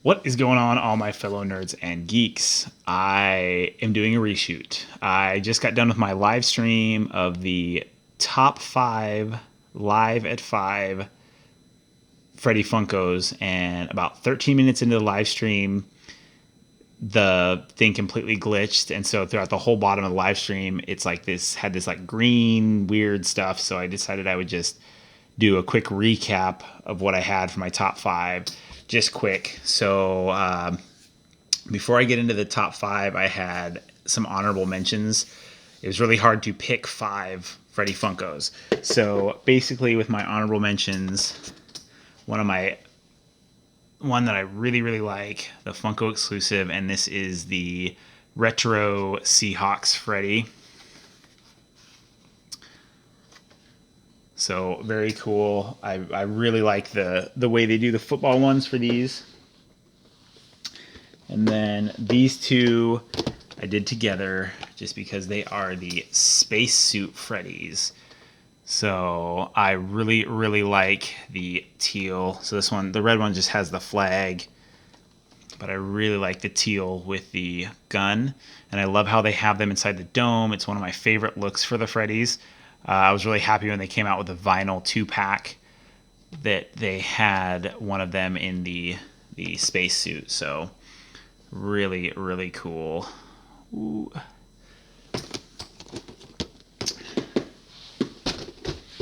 What is going on, all my fellow nerds and geeks? I am doing a reshoot. I just got done with my live stream of the top 5 live at 5 Freddy Funkos, and about 13 minutes into the live stream, the thing completely glitched, and so throughout the whole bottom of the live stream, it's like this had this like green weird stuff. So I decided I would just do a quick recap of what I had for my top 5, just quick. So before I get into the top 5, I had some honorable mentions. It was really hard to pick 5 Freddy Funkos. So basically, with my honorable mentions, one that I really like, the Funko exclusive, and this is the retro Seahawks Freddy. So very cool. I really like the way they do the football ones for these. And then these two I did together just because they are the spacesuit Freddys. So I really like the teal. So this one, the red one just has the flag, but I really like the teal with the gun. And I love how they have them inside the dome. It's one of my favorite looks for the Freddys. I was really happy when they came out with the vinyl 2-pack that they had one of them in the spacesuit. So really cool. Ooh.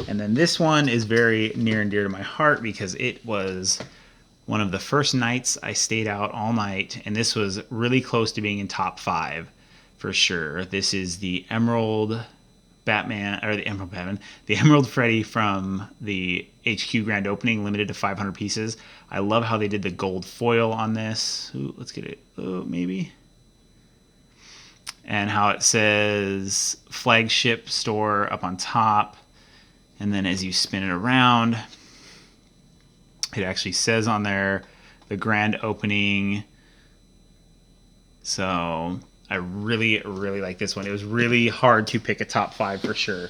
And then this one is very near and dear to my heart because it was one of the first nights I stayed out all night, and this was really close to being in top 5 for sure. This is the Emerald Batman, or the Emerald Batman, the Emerald Freddy from the HQ grand opening, limited to 500 pieces. I love how they did the gold foil on this. Ooh, let's get it. Oh, maybe. And how it says flagship store up on top. And then as you spin it around, it actually says on there the grand opening. So I really like this one. It was really hard to pick a top 5 for sure.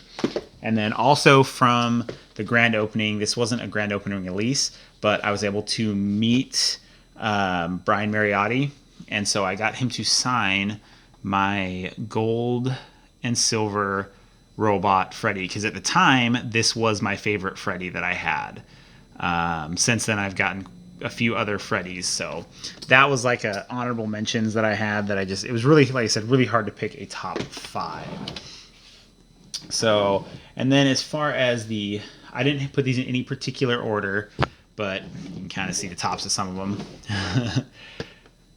And then also from the grand opening, this wasn't a grand opening release, but I was able to meet Brian Mariotti. And so I got him to sign my gold and silver robot Freddy, because at the time this was my favorite Freddy that I had. Since then I've gotten a few other Freddys, so that was like a honorable mentions that I had that it was really, like I said, really hard to pick a top 5. So, and then as far as I didn't put these in any particular order, but you can kind of see the tops of some of them.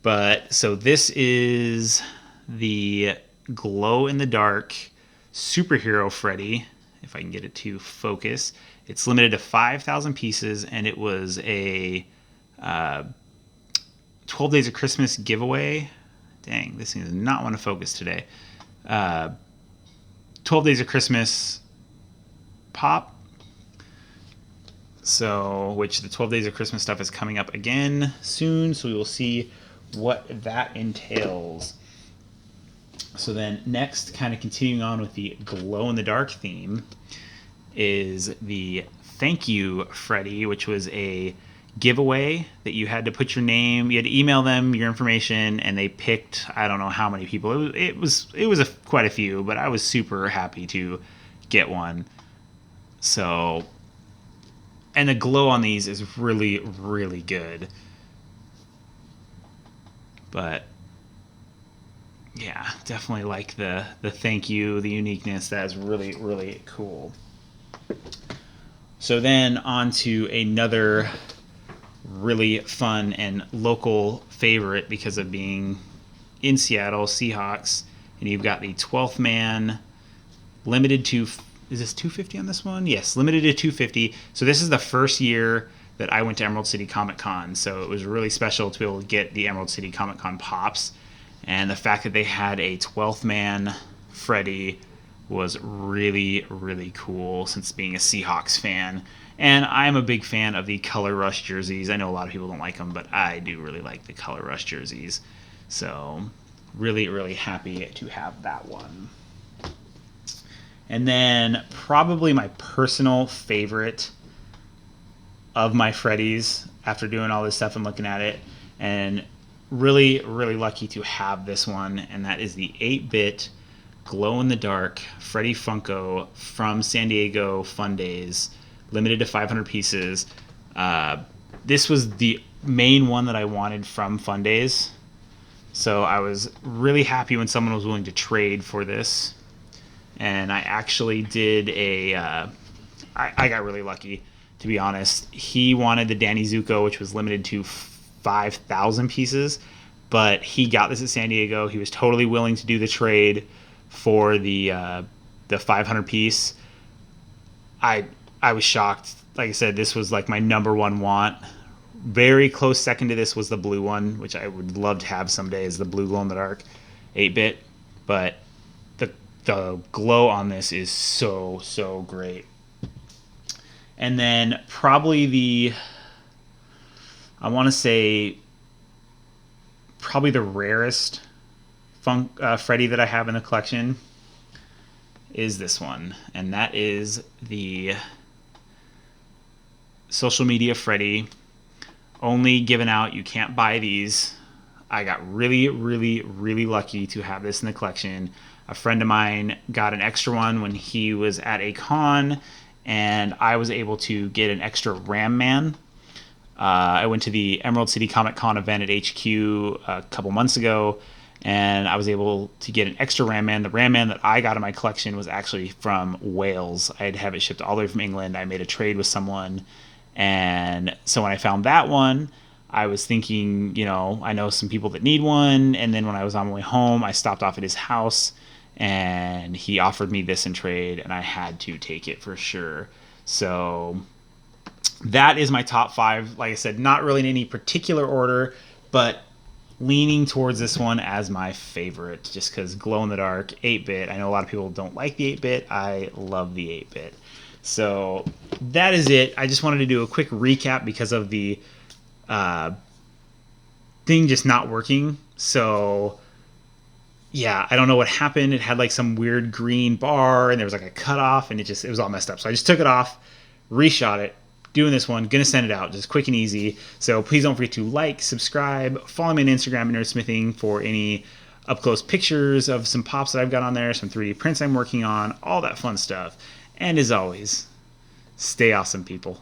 But so this is the glow in the dark superhero Freddy, if I can get it to focus. It's limited to 5,000 pieces, and it was a 12 Days of Christmas giveaway. Dang, this thing does not want to focus today. 12 Days of Christmas pop. So, which the 12 Days of Christmas stuff is coming up again soon, so we will see what that entails. So then next, kind of continuing on with the glow-in-the-dark theme, is the Thank You Freddy, which was a giveaway that you had to put your name, you had to email them your information, and they picked, I don't know how many people. It was quite a few, but I was super happy to get one. So, and the glow on these is really good. But yeah, definitely like the thank you, the uniqueness. That is really cool. So then on to another really fun and local favorite because of being in Seattle, Seahawks. And you've got the 12th man, limited to, is this 250 on this one? Yes, limited to 250. So this is the first year that I went to Emerald City Comic Con. So it was really special to be able to get the Emerald City Comic Con pops. And the fact that they had a 12th man Freddy was really cool, since being a Seahawks fan. And I'm a big fan of the Color Rush jerseys. I know a lot of people don't like them, but I do really like the Color Rush jerseys. So really happy to have that one. And then probably my personal favorite of my Freddys, after doing all this stuff and looking at it, and really, really lucky to have this one, and that is the 8-bit glow-in-the-dark Freddy Funko from San Diego Fun Days, limited to 500 pieces. This was the main one that I wanted from Fun Days, so I was really happy when someone was willing to trade for this. And I actually did I got really lucky, to be honest. He wanted the Danny Zuko, which was limited to 5,000 pieces, but he got this at San Diego. He was totally willing to do the trade for the 500 piece. I was shocked. Like I said, this was like my number one want. Very close second to this was the blue one, which I would love to have someday, is the blue glow-in-the-dark 8-bit. But the glow on this is so great. And then probably I want to say probably the rarest Freddy that I have in the collection is this one, and that is the social media Freddy. Only given out, you can't buy these. I got really lucky to have this in the collection. A friend of mine got an extra one when he was at a con, and I was able to get an extra Ram Man. I went to the Emerald City Comic Con event at HQ a couple months ago, and I was able to get an extra Ram Man. The Ram Man that I got in my collection was actually from Wales. I'd have it shipped all the way from England. I made a trade with someone, and so when I found that one, I was thinking, I know some people that need one, and then when I was on my way home, I stopped off at his house, and he offered me this in trade, and I had to take it for sure. So that is my top 5. Like I said, not really in any particular order, but leaning towards this one as my favorite, just because glow-in-the-dark 8-bit. I know a lot of people don't like the 8-bit. I love the 8-bit. So that is it. I just wanted to do a quick recap because of the thing just not working. So yeah, I don't know what happened. It had like some weird green bar, and there was like a cutoff, and it was all messed up. So I just took it off, reshot it, doing this one, gonna send it out just quick and easy. So please don't forget to like, subscribe, follow me on Instagram at NerdSmithing for any up close pictures of some pops that I've got on there, some 3D prints I'm working on, all that fun stuff. And as always, stay awesome, people.